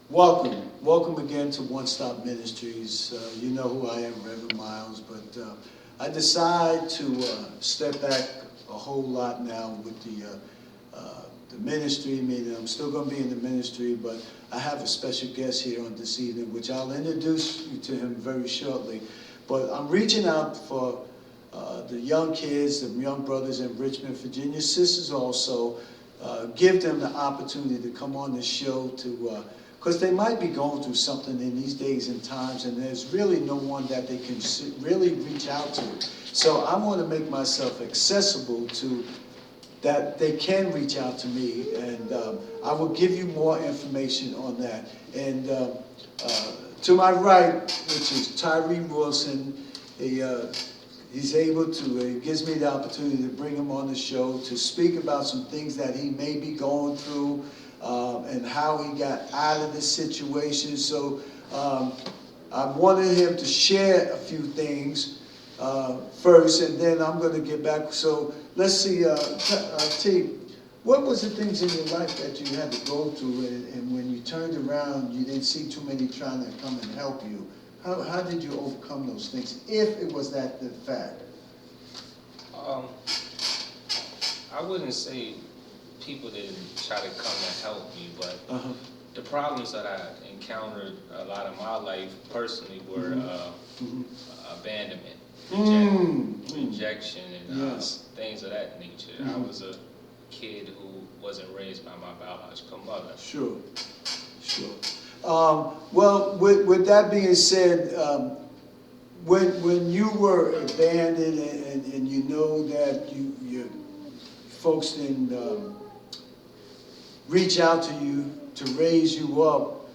Welcome again to One Stop Ministries. You know who I am, Reverend Miles, but I decide to step back a whole lot now with the ministry, meaning I'm still going to be in the ministry, but I have a special guest here on this evening, which I'll introduce you to him very shortly. But I'm reaching out for the young kids, the young brothers in Richmond, Virginia, sisters also, give them the opportunity to come on the show to because they might be going through something in these days and times, and there's really no one that they can really reach out to. So I want to make myself accessible to that they can reach out to me, and I will give you more information on that. And to my right, which is Tyree Wilson, he's able to, it gives me the opportunity to bring him on the show to speak about some things that he may be going through, and how he got out of this situation. So I wanted him to share a few things first, and then I'm going to get back. So let's see, T, what was the things in your life that you had to go through, and when you turned around, you didn't see too many trying to come and help you? How did you overcome those things, if it was that the fact? I wouldn't say people didn't try to come and help me, but the problems that I encountered a lot of my life personally were abandonment, rejection, and things of that nature. I was a kid who wasn't raised by my biological mother. Sure. Well, with that being said, when you were abandoned and you know that your folks didn't reach out to you to raise you up,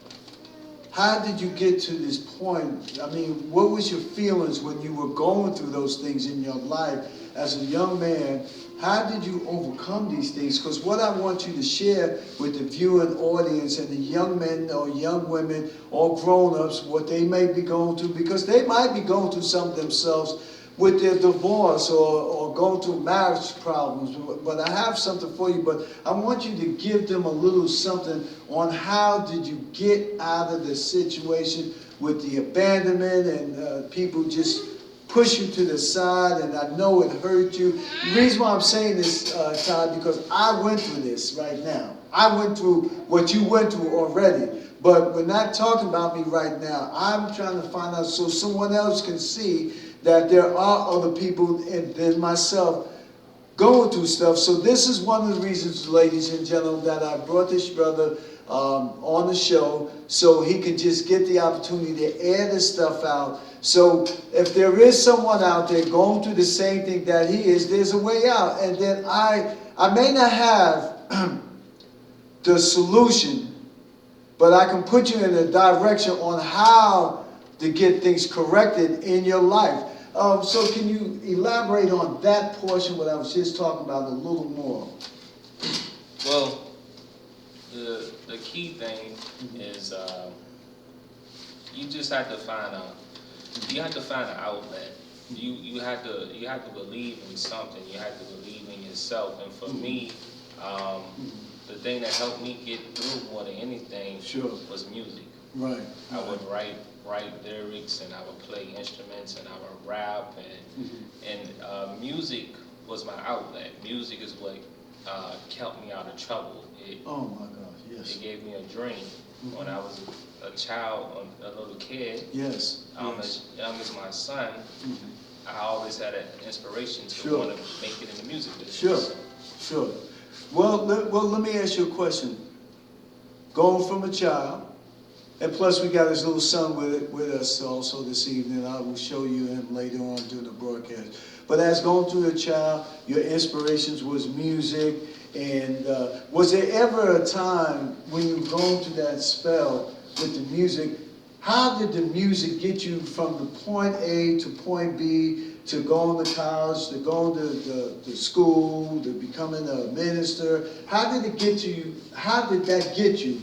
how did you get to this point? I mean, what was your feelings when you were going through those things in your life as a young man? How did you overcome these things? Because what I want you to share with the viewing audience and the young men or young women or grown-ups, what they may be going through, because they might be going through something themselves with their divorce or going through marriage problems. But I have something for you, but I want you to give them a little something on how did you get out of the situation with the abandonment and people just push you to the side, and I know it hurt you. The reason why I'm saying this, Todd, because I went through this right now. I went through what you went through already, but we're not talking about me right now. I'm trying to find out so someone else can see that there are other people than myself going through stuff. So this is one of the reasons, ladies and gentlemen, that I brought this brother on the show, so he could just get the opportunity to air this stuff out. So if there is someone out there going through the same thing that he is, there's a way out. And then I may not have the solution, but I can put you in a direction on how to get things corrected in your life. So can you elaborate on that portion, what I was just talking about, a little more? Well, the key thing is you just have to find an outlet. You have to believe in something. You have to believe in yourself. And for me, the thing that helped me get through more than anything was music. Right. I would write lyrics, and I would play instruments, and I would rap, and music was my outlet. Music is what kept me out of trouble. Oh my gosh, yes. It gave me a dream when I was a child, a little kid. Yes. As young as my son, I always had an inspiration to want to make it in the music business. Sure. Well, let me ask you a question. Going from a child, and plus we got his little son with us also this evening. I will show you him later on during the broadcast. But as going through a child, your inspirations was music. And was there ever a time when you were going through that spell with the music, how did the music get you from the point A to point B, to going to college, to going to school, to becoming a minister? How did it get you? How did that get you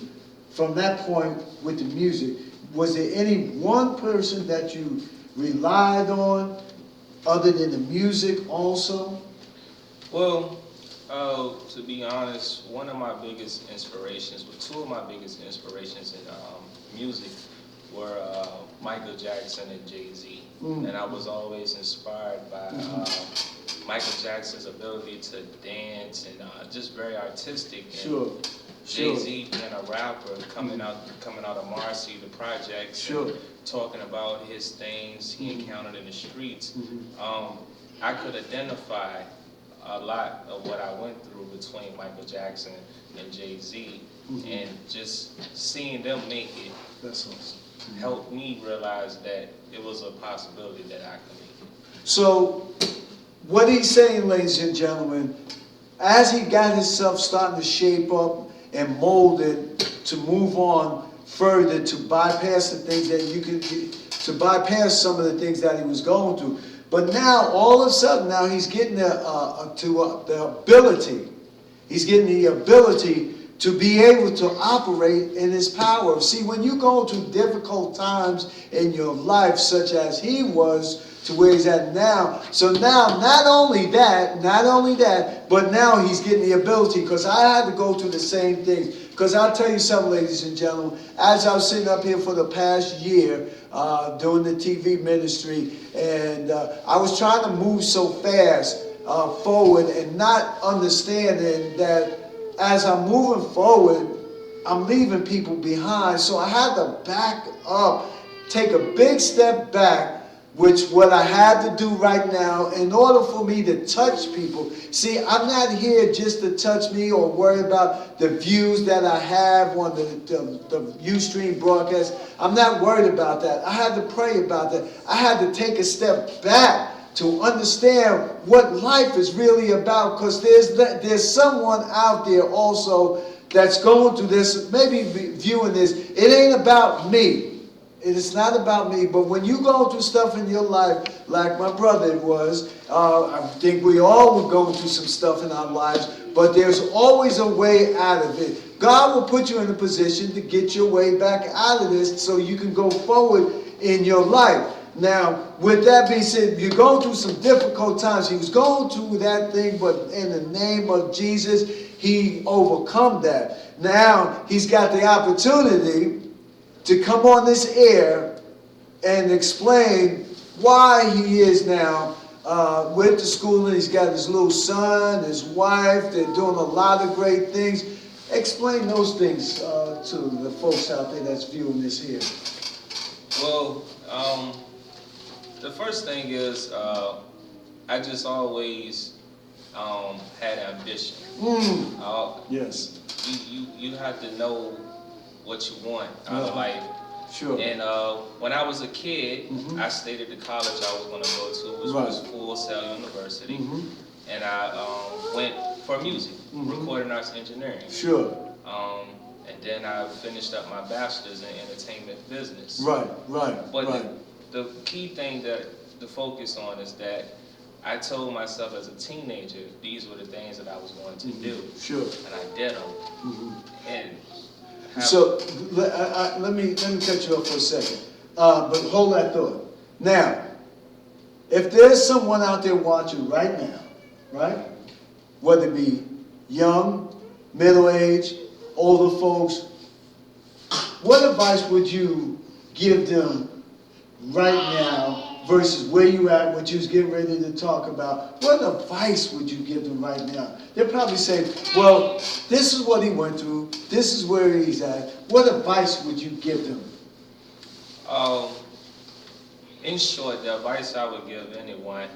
from that point with the music? Was there any one person that you relied on other than the music also? Well, to be honest, one of my biggest inspirations, well, two of my biggest inspirations music were Michael Jackson and Jay-Z. And I was always inspired by Michael Jackson's ability to dance and just very artistic. And Sure. Jay-Z being a rapper, coming out of Marcy, the projects, Sure. talking about his things he encountered in the streets. I could identify a lot of what I went through between Michael Jackson and Jay-Z, and just seeing them make it That's awesome. helped me realize that it was a possibility that I could make it. So, what he's saying, ladies and gentlemen, as he got himself starting to shape up and mold it to move on further, to bypass the things that you could, to bypass some of the things that he was going through. But now, all of a sudden, now he's getting the ability. He's getting the ability to be able to operate in his power. See, when you go through difficult times in your life, such as he was, to where he's at now. So now, not only that, but now he's getting the ability, because I had to go through the same things. Because I'll tell you something, ladies and gentlemen, as I was sitting up here for the past year, doing the TV ministry, and I was trying to move so fast forward and not understanding that as I'm moving forward, I'm leaving people behind. So I had to back up, take a big step back, which what I had to do right now in order for me to touch people. See, I'm not here just to touch me or worry about the views that I have on the Ustream broadcast. I'm not worried about that. I had to pray about that. I had to take a step back to understand what life is really about, because there's someone out there also that's going through this, maybe viewing this. It ain't about me. It is not about me, but when you go through stuff in your life, like my brother was, I think we all were going through some stuff in our lives, but there's always a way out of it. God will put you in a position to get your way back out of this so you can go forward in your life. Now, with that being said, you're going through some difficult times. He was going through that thing, but in the name of Jesus, he overcome that. Now, he's got the opportunity to come on this air and explain why he is now with the school, and he's got his little son, his wife. They're doing a lot of great things. Explain those things to the folks out there that's viewing this here. Well, the first thing is I just always had ambition. Yes. You have to know what you want out of life. Sure. And when I was a kid, I stayed at the college I was going to go to, which was Full Sail University. And I went for music, recording arts engineering. Sure. And then I finished up my bachelor's in entertainment business. Right. But the key thing to focus on is that I told myself as a teenager these were the things that I was going to do. Sure. And I did them. And so let me cut you off for a second. But hold that thought. Now, if there's someone out there watching right now, right? Whether it be young, middle-aged, older folks, what advice would you give them right now versus where you at, what you was getting ready to talk about? What advice would you give them right now? They're probably saying, well, this is what he went through. This is where he's at. What advice would you give them? In short, the advice I would give anyone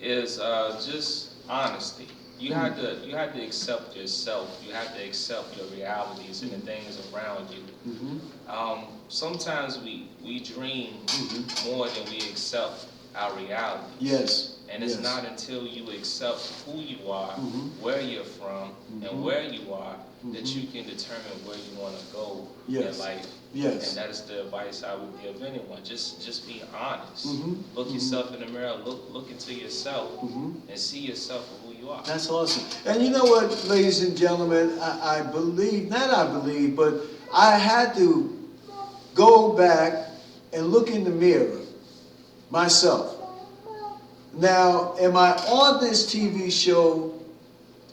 is just honesty. You have to accept yourself. You have to accept your realities and the things around you. Sometimes we dream more than we accept our reality. Yes. And it's not until you accept who you are, where you're from, and where you are, that you can determine where you want to go in life. Yes. And that is the advice I would give anyone. Just be honest. Look yourself in the mirror. Look into yourself and see yourself for who you are. That's awesome. And you know what, ladies and gentlemen, I believe, but I had to go back and look in the mirror myself. Now, am I on this TV show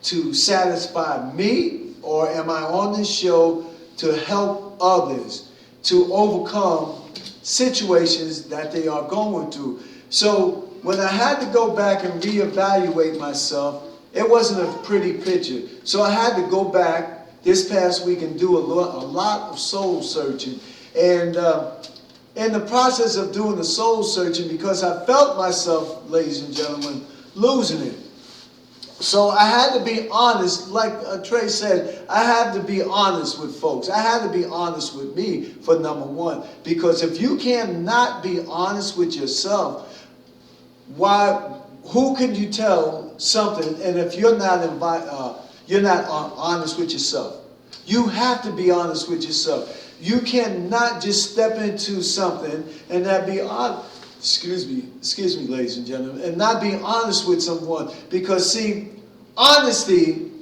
to satisfy me, or am I on this show to help others, to overcome situations that they are going through. So when I had to go back and reevaluate myself, it wasn't a pretty picture. So I had to go back this past week and do a lot of soul searching. And in the process of doing the soul searching, because I felt myself, ladies and gentlemen, losing it. So I had to be honest, like Trey said, I had to be honest with folks. I had to be honest with me for number one. Because if you cannot be honest with yourself, who can you tell something? And if you're not honest with yourself, you have to be honest with yourself. You cannot just step into something and not be honest. Excuse me, ladies and gentlemen, and not be honest with someone. Because see, honesty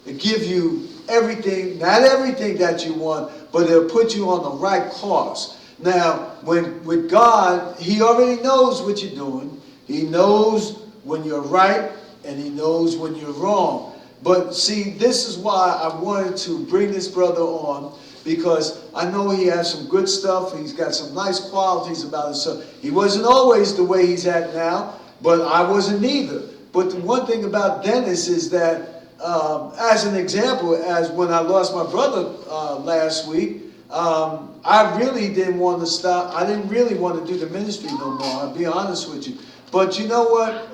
will give you everything, not everything that you want, but it'll put you on the right course. Now, with God, He already knows what you're doing. He knows when you're right, and He knows when you're wrong. But see, this is why I wanted to bring this brother on, because I know he has some good stuff. He's got some nice qualities about himself. He wasn't always the way he's at now, but I wasn't either. But the one thing about Dennis is that, as an example, as when I lost my brother last week, I really didn't want to stop. I didn't really want to do the ministry no more, I'll be honest with you. But you know what?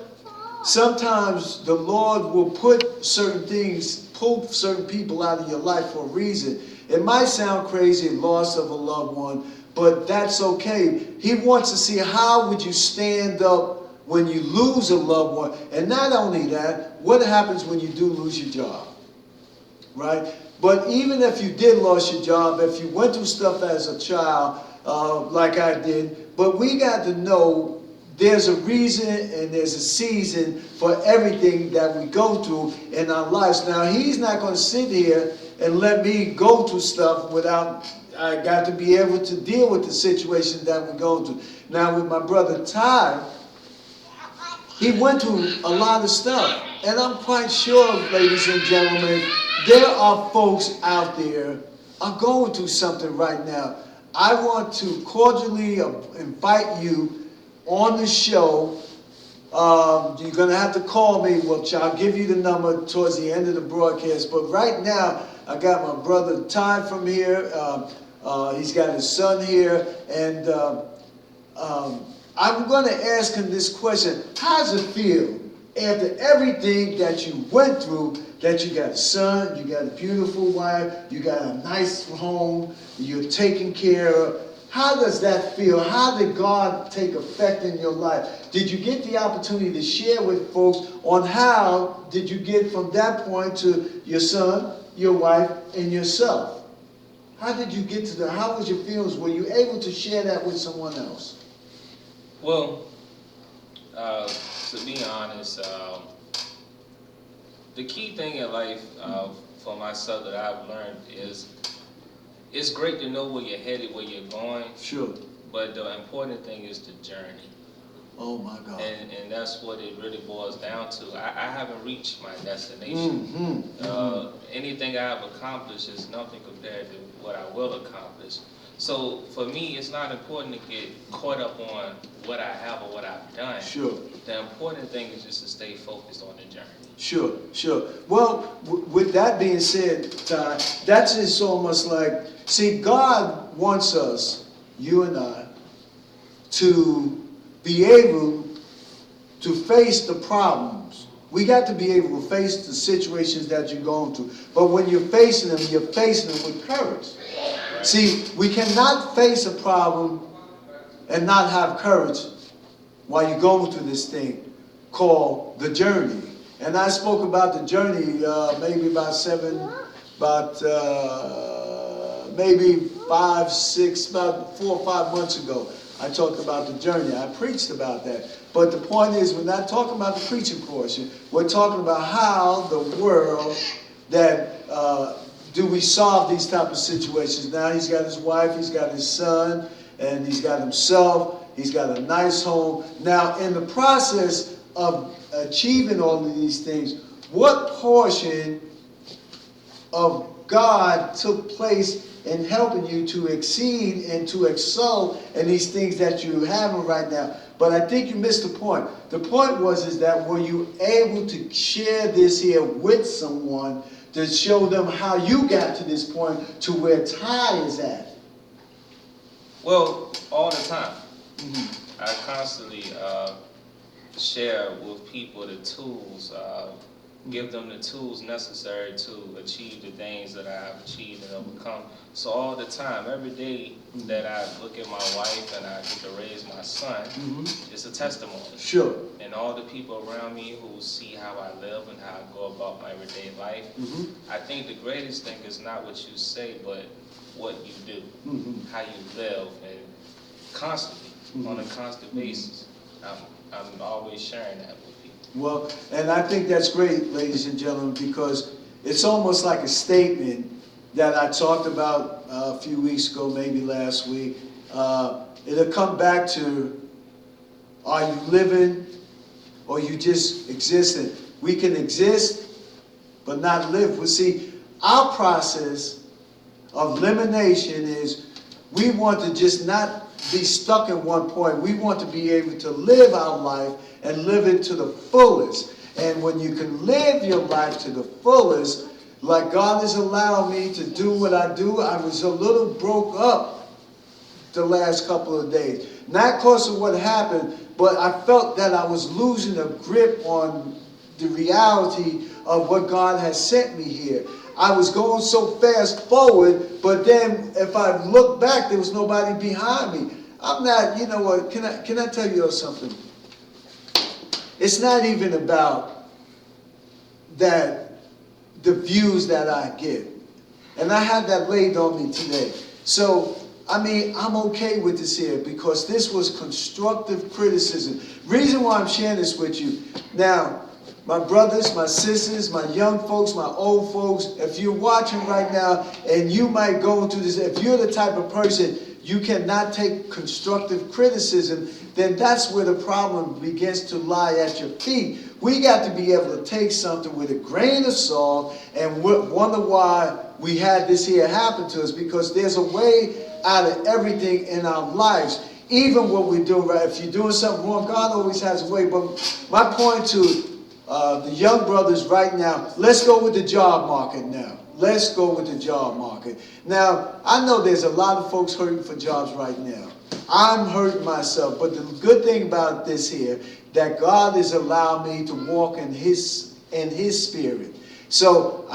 Sometimes the Lord will put certain things, pull certain people out of your life for a reason. It might sound crazy, loss of a loved one, but that's okay. He wants to see how would you stand up when you lose a loved one. And not only that, what happens when you do lose your job, right? But even if you did lose your job, if you went through stuff as a child, like I did, but we got to know there's a reason and there's a season for everything that we go through in our lives. Now, He's not going to sit here and let me go through stuff without, I got to be able to deal with the situation that we're going through. Now, with my brother Ty, he went through a lot of stuff. And I'm quite sure, ladies and gentlemen, there are folks out there are going through something right now. I want to cordially invite you on the show. You're going to have to call me, which I'll give you the number towards the end of the broadcast. But right now, I got my brother Ty from here. He's got his son here. And I'm going to ask him this question. How does it feel after everything that you went through, that you got a son, you got a beautiful wife, you got a nice home, you're taken care of? How does that feel? How did God take effect in your life? Did you get the opportunity to share with folks on how did you get from that point to your son, your wife, and yourself? How did you get to how was your feelings? Were you able to share that with someone else? Well, to be honest, the key thing in life for myself that I've learned is it's great to know where you're headed, where you're going. Sure. But the important thing is the journey. Oh my God. And that's what it really boils down to. I haven't reached my destination. Anything I have accomplished is nothing compared to what I will accomplish. So for me, it's not important to get caught up on what I have or what I've done. Sure. The important thing is just to stay focused on the journey. Sure, sure. Well, with that being said, Ty, that's just almost like, see, God wants us, you and I, to be able to face the problems. We got to be able to face the situations that you're going through. But when you're facing them with courage. Right. See, we cannot face a problem and not have courage while you're going through this thing called the journey. And I spoke about the journey maybe maybe 4 or 5 months ago. I talked about the journey. I preached about that. But the point is, we're not talking about the preaching portion. We're talking about how the world that do we solve these type of situations. Now he's got his wife, he's got his son, and he's got himself. He's got a nice home. Now in the process of achieving all of these things, what portion of God took place in helping you to exceed and to excel in these things that you're having right now. But I think you missed the point. The point is that were you able to share this here with someone to show them how you got to this point to where Ty is at? Well, all the time. I constantly share with people the tools, give them the tools necessary to achieve the things that I have achieved and overcome. So all the time, every day that I look at my wife and I get to raise my son, it's a testimony. Sure. And all the people around me who see how I live and how I go about my everyday life, I think the greatest thing is not what you say, but what you do, how you live, and constantly, on a constant basis. I'm always sharing that with people. Well, and I think that's great, ladies and gentlemen, because it's almost like a statement that I talked about a few weeks ago, maybe last week. It'll come back to, are you living or you just existing? We can exist but not live. Well, see, our process of elimination is we want to just not be stuck in one point. We want to be able to live our life and live it to the fullest. And when you can live your life to the fullest, like God has allowed me to do what I do, I was a little broke up the last couple of days. Not because of what happened, but I felt that I was losing a grip on the reality of what God has sent me here. I was going so fast forward, but then if I look back, there was nobody behind me. I'm not, you know what, can I tell you something? It's not even about that, the views that I get. And I had that laid on me today. So, I mean, I'm okay with this here because this was constructive criticism. Reason why I'm sharing this with you. Now, my brothers, my sisters, my young folks, my old folks, if you're watching right now and you might go through this, if you're the type of person you cannot take constructive criticism, then that's where the problem begins to lie at your feet. We got to be able to take something with a grain of salt and wonder why we had this here happen to us, because there's a way out of everything in our lives. Even what we're doing right, if you're doing something wrong, God always has a way. But my point to the young brothers right now, let's go with the job market now. Let's go with the job market. Now, I know there's a lot of folks hurting for jobs right now. I'm hurting myself, but the good thing about this here, that God has allowed me to walk in His Spirit. So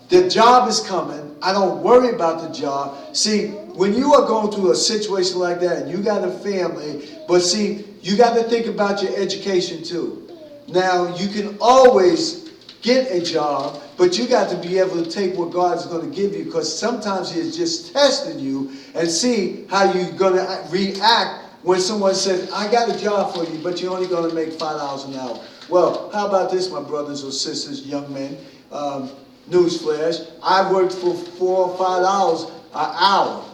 the job is coming. I don't worry about the job. See, when you are going through a situation like that and you got a family, but see, you got to think about your education too. Now, you can always get a job, but you got to be able to take what God is going to give you, because sometimes He is just testing you and see how you're going to react when someone says, I got a job for you, but you're only going to make $5 an hour. Well, how about this, my brothers or sisters, young men? Newsflash, I worked for $4 or $5 an hour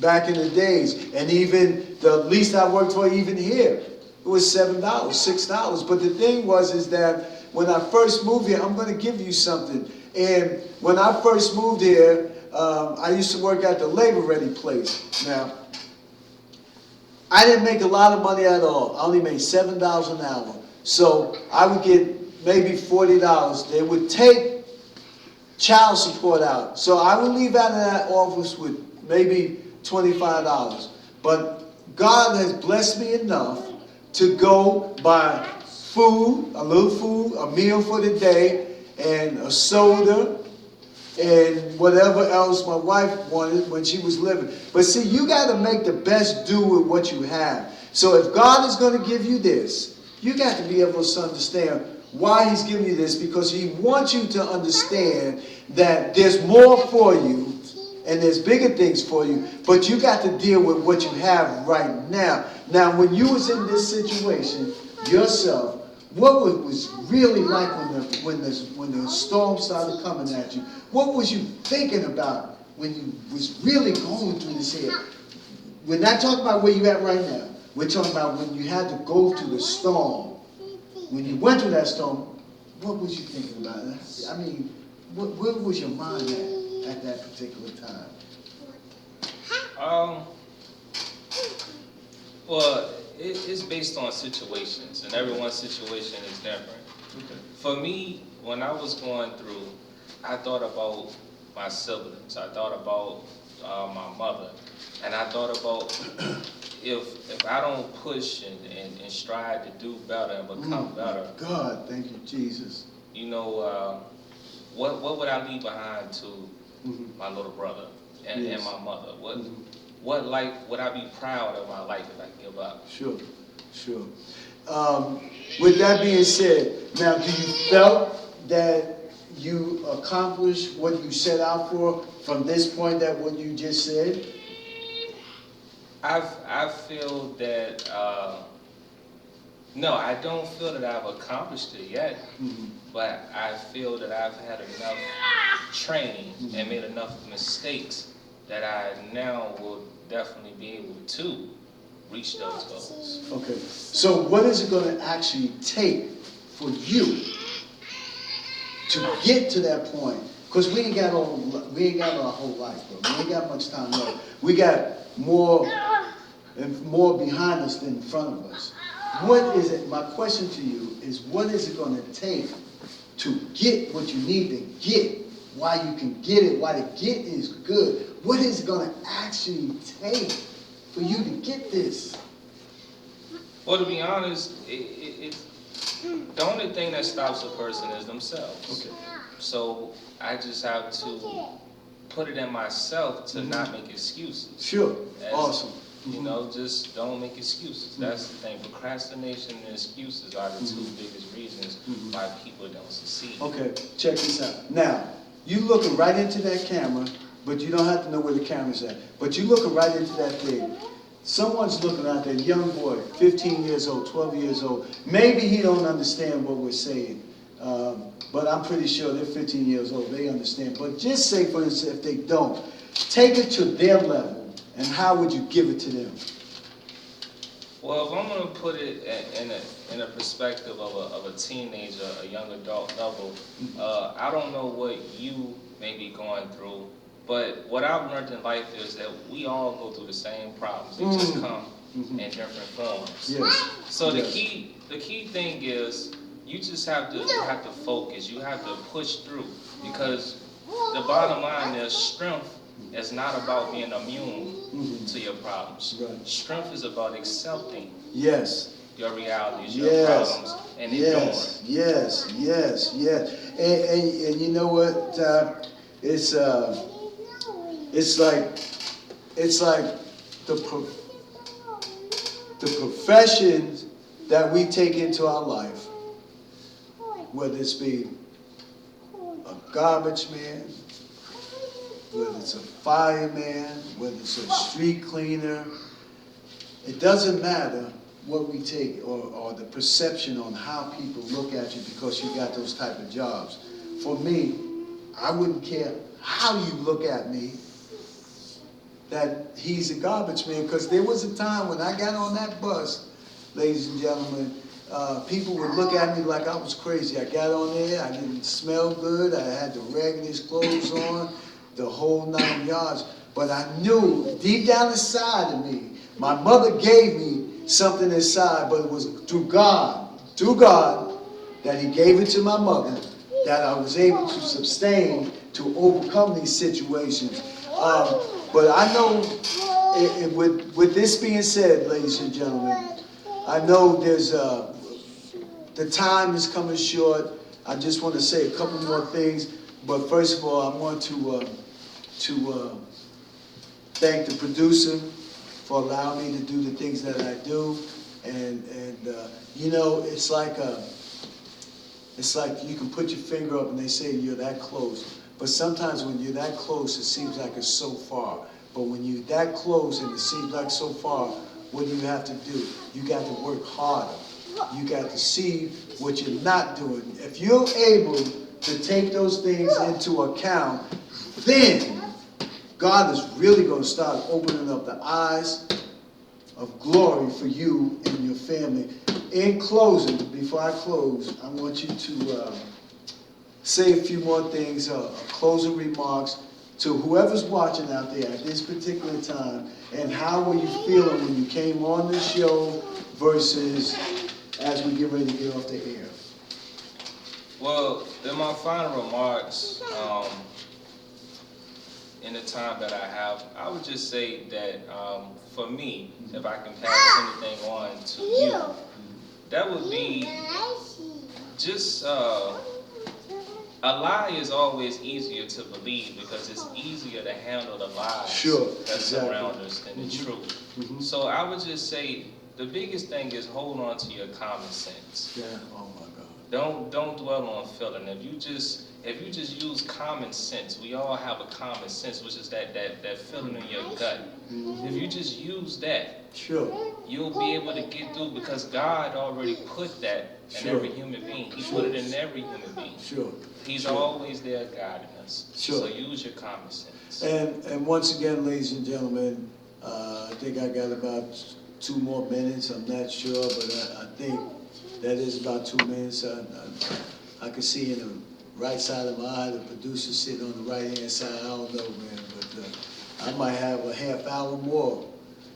back in the days. And even the least I worked for even here, it was $7, $6. But the thing is that when I first moved here, I'm going to give you something. And when I first moved here, I used to work at the labor ready place. Now, I didn't make a lot of money at all. I only made $7 an hour. So I would get maybe $40. They would take child support out. So I would leave out of that office with maybe $25. But God has blessed me enough to go buy food, a little food, a meal for the day, and a soda, and whatever else my wife wanted when she was living. But see, you got to make the best do with what you have. So if God is going to give you this, you got to be able to understand why He's giving you this, because He wants you to understand that there's more for you and there's bigger things for you, but you got to deal with what you have right now. Now, when you was in this situation yourself, what was really like when the storm started coming at you? What was you thinking about when you was really going through this here? We're not talking about where you at right now. We're talking about when you had to go through the storm. When you went through that storm, what was you thinking about? I mean, where was your mind at that particular time? Well, it's based on situations, and everyone's situation is different. Okay. For me, when I was going through, I thought about my siblings. I thought about my mother, and I thought about if I don't push and strive to do better and become better. God, thank you, Jesus. You know, what would I leave behind to my little brother and my mother? What life would I be proud of my life if I give up? Sure, sure. With that being said, now do you felt that you accomplished what you set out for from this point that what you just said? I feel that no, I don't feel that I've accomplished it yet, but I feel that I've had enough training and made enough mistakes that I now will definitely be able to reach those goals. Okay, so what is it going to actually take for you to get to that point? Because we ain't got our whole life, bro. We ain't got much time left. We got more behind us than in front of us. What is it? My question to you is, what is it going to take to get what you need to get? Why you can get it? Why to get is good? What is it going to actually take for you to get this? Well, to be honest, the only thing that stops a person is themselves. Okay. So I just have to put it in myself to not make excuses. Sure. Awesome. You know, just don't make excuses. That's the thing. Procrastination and excuses are the two biggest reasons why people don't succeed. Okay, check this out. Now, you looking right into that camera, but you don't have to know where the camera's at. But you looking right into that thing. Someone's looking out there, young boy, 15 years old, 12 years old. Maybe he don't understand what we're saying, but I'm pretty sure they're 15 years old. They understand. But just say, for instance, if they don't, take it to their level, and how would you give it to them? Well, if I'm going to put it in a perspective of a teenager, a young adult level, I don't know what you may be going through, but what I've learned in life is that we all go through the same problems. They just come in different forms. Yes. So the key thing is you just have to focus. You have to push through, because the bottom line is strength is not about being immune to your problems. Right. Strength is about accepting your realities, your problems, and enduring. Yes. And you know what? It's like the professions that we take into our life, whether it's be a garbage man, whether it's a fireman, whether it's a street cleaner. It doesn't matter what we take or the perception on how people look at you because you got those type of jobs. For me, I wouldn't care how you look at me that he's a garbage man, because there was a time when I got on that bus, ladies and gentlemen, people would look at me like I was crazy. I got on there, I didn't smell good, I had the raggediest clothes on, the whole 9 yards. But I knew deep down inside of me, my mother gave me something inside, but it was through God, that He gave it to my mother, that I was able to sustain, to overcome these situations. But I know, with this being said, ladies and gentlemen, I know there's the time is coming short. I just want to say a couple more things. But first of all, I want to thank the producer for allowing me to do the things that I do. And you know, it's like you can put your finger up and they say you're that close. But sometimes when you're that close, it seems like it's so far. But when you're that close and it seems like so far, what do you have to do? You got to work harder. You got to see what you're not doing. If you're able to take those things into account, then God is really going to start opening up the eyes of glory for you and your family. In closing, before I close, I want you to say a few more things, closing remarks. to whoever's watching out there at this particular time, and how were you feeling when you came on the show versus as we get ready to get off the air? Well, in my final remarks, in the time that I have, I would just say that for me, if I can pass anything on to you, that would be just a lie is always easier to believe because it's easier to handle the lies that's around us than the truth. So I would just say the biggest thing is hold on to your common sense. Yeah. Oh my God. Don't dwell on feeling. If you just use common sense, we all have a common sense, which is that feeling in your gut. If you just use that, you'll be able to get through because God already put that in every human being. He put it in every human being. He's always there guiding us. So use your common sense. And once again, ladies and gentlemen, I think I got about 2 more minutes. I'm not sure, but I think that is about 2 minutes. I can see in the right side of my eye the producer sitting on the right hand side. I don't know, man, but I might have a half hour more,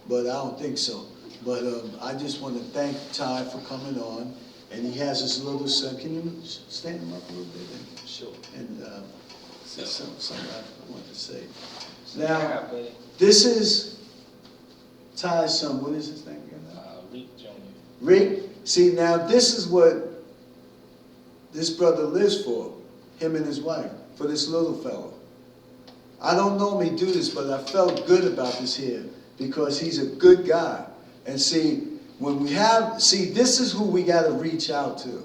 but I don't think so. But I just want to thank Ty for coming on. And he has his little son. Can you stand him up a little bit? Sure. And something I want to say. Now, this is Ty's son. What is his name again? Rick Jr. Rick. See, now this is what this brother lives for, him and his wife, for this little fellow. I don't normally do this, but I felt good about this here because he's a good guy. And see, when we have, this is who we got to reach out to.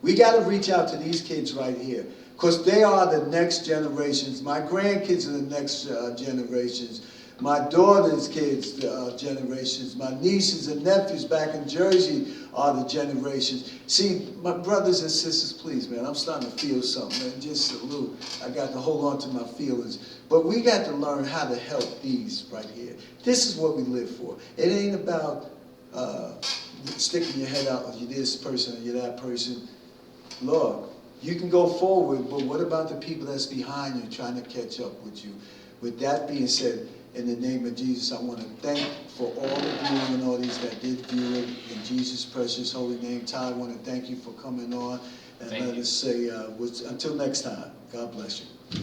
We got to reach out to these kids right here because they are the next generations. My grandkids are the next generations. My daughter's kids, generations. My nieces and nephews back in Jersey are the generations. See, my brothers and sisters, please, man, I'm starting to feel something, man. Just a little, I got to hold on to my feelings. But we got to learn how to help these right here. This is what we live for. It ain't about sticking your head out, you're this person or you're that person. Lord, you can go forward, but what about the people that's behind you trying to catch up with you? With that being said, in the name of Jesus, I want to thank for all the viewing and all these that did view it in Jesus' precious holy name. Ty, I want to thank you for coming on and let us say, until next time, God bless you.